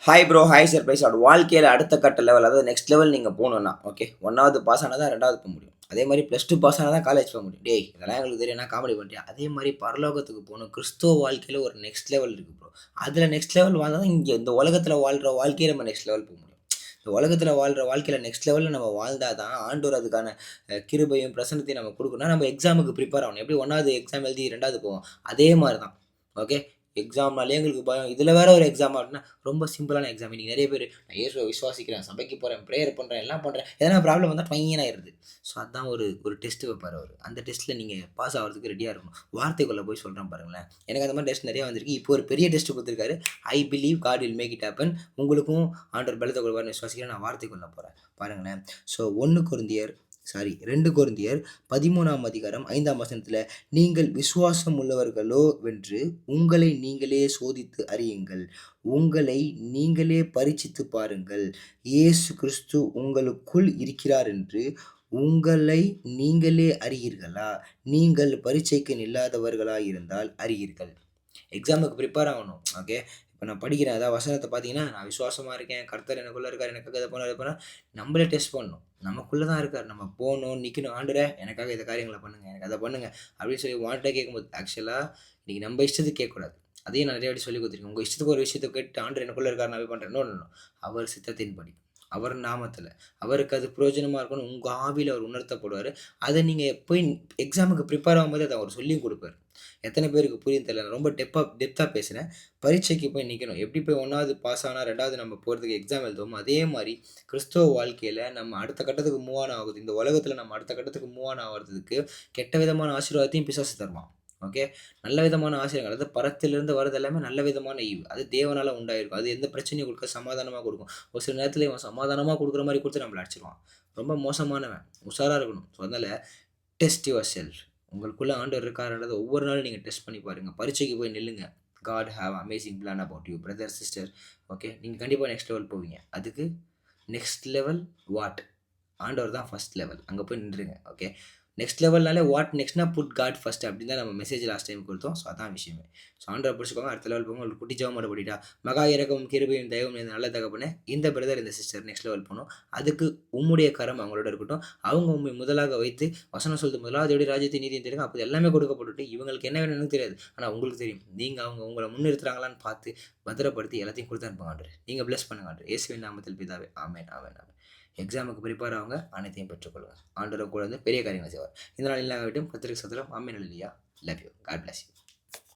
Hi bro, hi surprise out வாழ்க்கையில் அடுத்த கட்ட லெவல், அதாவது நெக்ஸ்ட் லெவல் நீங்கள் போகணுன்னா, ஓகே 1வது பாஸ் ஆனால் தான் 2வது போக முடியும். அதே மாதிரி +2 பாஸ் ஆனால் தான் காலேஜ் போக முடியும். டேய் இதெல்லாம் எங்களுக்கு தெரியும், நான் காமெடி பண்ணிட்டியா? அதே மாதிரி பரலோகத்துக்கு போகணும். கிறிஸ்துவ வாழ்க்கையில் ஒரு நெக்ஸ்ட் லெவல் இருக்குது ப்ரோ. அதில் நெக்ஸ்ட் லெவல் வாழ்ந்தா தான் இங்கே இந்த உலகத்தில் வாழ்கிற வாழ்க்கையை நம்ம நெக்ஸ்ட் லெவல் போக முடியும். இந்த உலகத்தில் வாழ்கிற வாழ்க்கையில் நெக்ஸ்ட் லெவலில் நம்ம வாழ்ந்தால் தான் ஆண்டவர் அதுக்கான கிருபையும் பிரசனத்தையும் நம்ம கொடுக்கணும்னா நம்ம எக்ஸாமுக்கு ப்ரிப்பேர் ஆகணும். எப்படி 1வது எக்ஸாம் எழுதி 2வது போவோம், அதே மாதிரி தான். ஓகே, எக்ஸாம்னாலே எங்களுக்கு பயம். இதில் வேற ஒரு எக்ஸாம் அப்படின்னா ரொம்ப சிம்பிளான எக்ஸாம். இன்னைக்கு நிறைய பேர் நான் இயேசுவை விசுவாசிக்கிறேன், சபைக்கு போகிறேன், ப்ரேயர் பண்ணுறேன், எல்லாம் பண்ணுறேன், எதனா ப்ராப்ளம் வந்தால் பையன் ஆயிடுது. ஸோ அதான் ஒரு ஒரு டெஸ்ட்டு வைப்பார் அவர். அந்த டெஸ்ட்டில் நீங்கள் பாஸ் ஆகிறதுக்கு ரெடியாக இருக்கணும். வார்த்தைக்குள்ளே போய் சொல்கிறேன் பாருங்களேன். எனக்கு அந்த மாதிரி டெஸ்ட் நிறையா வந்திருக்கு. இப்போ ஒரு பெரிய டெஸ்ட் கொடுத்துருக்காரு. I believe God will make it happen. உங்களுக்கும் ஆண்டவர் பலத்தை கொடுப்பார்னு விசுவாசிக்கிறேன். நான் வார்த்தைக்குள்ளே போகிறேன் பாருங்களேன். ஸோ 2 கொரிந்தியர் 13ஆம் அதிகாரம் 5ஆம் வசனத்தில், நீங்கள் விசுவாசம் உள்ளவர்களோ வென்று உங்களை நீங்களே சோதித்து அறியுங்கள், உங்களை நீங்களே பரீட்சித்து பாருங்கள், இயேசு கிறிஸ்து உங்களுக்குள் இருக்கிறார் என்று உங்களை நீங்களே அறியீர்களா? நீங்கள் பரீட்சைக்கு நில்லாதவர்களாயிருந்தால் அறியீர்கள். எக்ஸாமுக்கு ப்ரிப்பேர் ஆகணும். ஓகே, இப்போ நான் படிக்கிறேன், அதாவது வசனத்தை பார்த்தீங்கன்னா, நான் விசுவாசமாக இருக்கேன், கர்த்தர் எனக்குள்ளே இருக்கார், எனக்காக இதை பண்ணார், இதை பண்ணால் நம்மளே டெஸ்ட் பண்ணணும். நமக்குள்ளே தான் இருக்கார். நம்ம போகணும், நிற்கணும், ஆண்டவரே எனக்காக இந்த காரியங்களை பண்ணுங்கள், எனக்கு அதை பண்ணுங்கள் அப்படின்னு சொல்லி வாண்ட்டே கேட்கும்போது, ஆக்சுவலாக இன்றைக்கி நம்ம இஷ்டத்துக்கு கேட்கக்கூடாது. அதையும் நான் நிறைய வாட்டி சொல்லி கொடுத்துருக்கேன். உங்கள் இஷ்டத்துக்கு ஒரு விஷயத்தை கேட்டு ஆண்டவர் எனக்குள்ளே இருக்கார், நான் பண்ணுறேன். நோ, அவர் சித்தத்தின்படி, அவர் நாமத்தில், அவருக்கு அது பிரயோஜனமாக இருக்கணும். உங்கள் ஆவியில் அவர் உணர்த்தப்படுவார். அதை நீங்கள் போய் எக்ஸாமுக்கு ப்ரிப்பேர் ஆகும்போது அதை அவர் சொல்லியும் கொடுப்பார். எத்தனை பேருக்கு புரியும் தெரியல. ரொம்ப டெப்த்தாக பேசுகிறேன். பரீட்சைக்கு போய் நிற்கணும். எப்படி போய் 1வது பாஸ் ஆனால் 2வது நம்ம போகிறதுக்கு எக்ஸாம் எழுதுவோமோ, அதே மாதிரி கிறிஸ்தவ வாழ்க்கையில் நம்ம அடுத்த கட்டத்துக்கு மூவ் ஆன் ஆகுது. இந்த உலகத்தில் நம்ம அடுத்த கட்டத்துக்கு மூவ் ஆன் ஆகிறதுக்கு கெட்ட விதமான ஆசீர்வாதத்தையும் பிசாசு தருவான். ஓகே, நல்ல விதமான ஆசீர்வாதம், அதாவது பரத்திலிருந்து வரது எல்லாமே நல்ல விதமான ஈவு. அது தேவனால் உண்டாயிருக்கும். அது எந்த பிரச்சனையும் கொடுக்க சமாதானமாக கொடுக்கும். ஒரு சில நேரத்தில் இவன் சமாதானமாக கொடுக்குற மாதிரி கொடுத்து நம்மளை அடிச்சிருவான். ரொம்ப மோசமானவன். உஷாராக இருக்கணும். ஸோ அதனால் டெஸ்ட் யுவர் செல்ஃப். உங்களுக்குள்ளே ஆண்டவர் இருக்காருன்றதை ஒவ்வொரு நாளும் நீங்கள் டெஸ்ட் பண்ணி பாருங்கள். பரீட்சைக்கு போய் நில்லுங்க. God have amazing plan about you brother sister. Okay, நீங்கள் கண்டிப்பாக நெக்ஸ்ட் லெவல் போவீங்க. அதுக்கு நெக்ஸ்ட் லெவல் வாட்? ஆண்டவர் தான் ஃபஸ்ட் லெவல். அங்கே போய் நின்றுங்க. ஓகே, நெக்ஸ்ட் லெவல்னாலே வாட் நெக்ஸ்ட்னா புட் காட் ஃபஸ்ட் அப்படின்னு தான் நம்ம மெசேஜ் லாஸ்ட் டைம் கொடுத்தோம். ஸோ அதான் விஷயமே. ஸோ ஆண்டவர் பிடிச்சிக்கோங்க. அடுத்த லெவல் போங்க. ஒரு குட்டி ஜெபம் படிட்டா, மகா இறக்கமும் கிருபையும் தயவும் நல்ல தகப்பனே, இந்த பிரதர் இந்த சிஸ்டர் நெக்ஸ்ட் லெவல் போகணும். அதுக்கு உம்முடைய கரம் அவங்களோட இருக்கட்டும். அவங்க உண்மை முதலாக வைத்து வசனம் சொல்லுது, முதலாவது எப்படி ராஜ்யத்தை நீதியும் தெரியுங்க, அப்போ எல்லாமே கொடுக்கப்பட்டுட்டு இவங்களுக்கு என்ன வேணும்னு தெரியாது, ஆனால் உங்களுக்கு தெரியும். நீங்கள் அவங்க உங்களை முன்னிறுத்துறாங்களான்னு பார்த்து பத்திரப்படுத்தி எல்லாத்தையும் கொடுத்து அனுப்புங்க. நீங்கள் பிளஸ் பண்ணுங்க. இயேசுவின் நாமத்தில் பிதாவே, ஆமென் ஆமென் ஆமென். எக்ஸாமுக்கு ப்ரிப்பேர் ஆகுங்க, அனைத்தையும் பெற்றுக்கொள்ளுங்க. ஆண்டவர் கூட வந்து பெரிய காரியங்களை செய்வார். இந்த நாள் இல்லாவிட்டும் கர்த்தருக்கு ஸ்தோத்திரம். Amen hallelujah. Love you. God bless you.